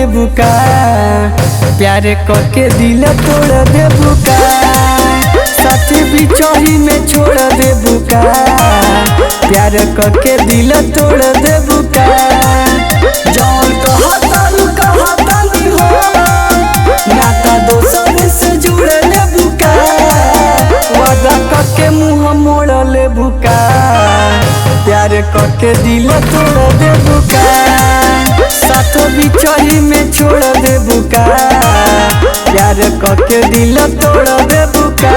दे बुका, प्यार करके दिल तोड़ दे बुका, साथी बिचही में छोड़ दे बुका, प्यार करके दिल तोड़ दे बुका। जौन कहतानी हो नाता दोसर से जुड़ ले बुका, वादा करके मुँह मोड़ ले बुका, प्यार करके दिल तोड़ दे बुका, साथों बिचही में छोड़ दे बुका, प्यार करके दिल तोड़ दे बुका।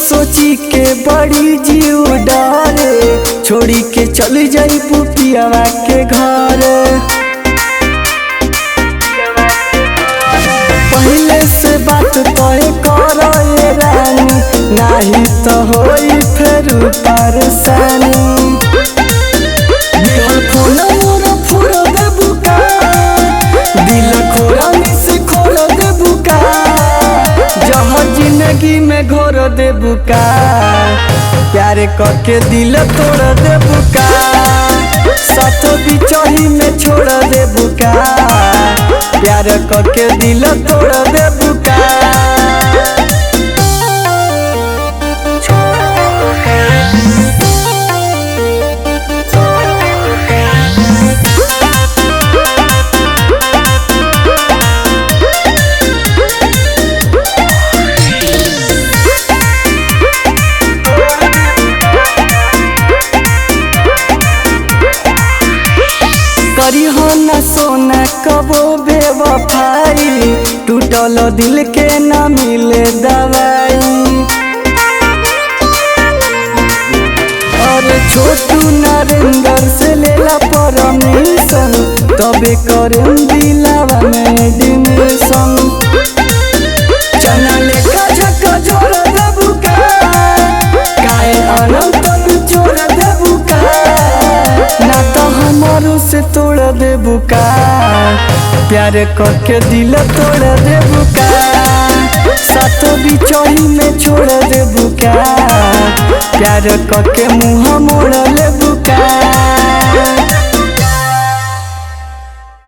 सोची के बड़ी जीव डरे, छोड़ी के चल जाई पुपियावा के घर, पहले से बात तय कर रानी, नहीं तो होई फिर परेशानी। दिल खोल मोर फोड़ दे बुका, दिल खोला से खोल दे बुका, जहाँ जिंदगी में घोर दे बुका, प्यार करके दिल तोड़ दे बुका, साथों बिचही में छोड़ दे बुका, प्यार करके दिल तोड़ दे बुका। करी हो न सोना कबो बेवफाई, टूटल दिल के न मिले दवाई, और छोटू नरेंद्र से लेला परमिशन, तबे करम दिलावा में एडमिशन। चना लेखा झक्का जोड़ दे बुका, काहे अनंत जोड़ दे बुका, ना तो हमारो से तोड़ दे बुका, प्यार करके दिल तोड़ दे बुका, साथों बिचही में छोड़ दे बुका, प्यार करके मुँह मोड़ ले बुका।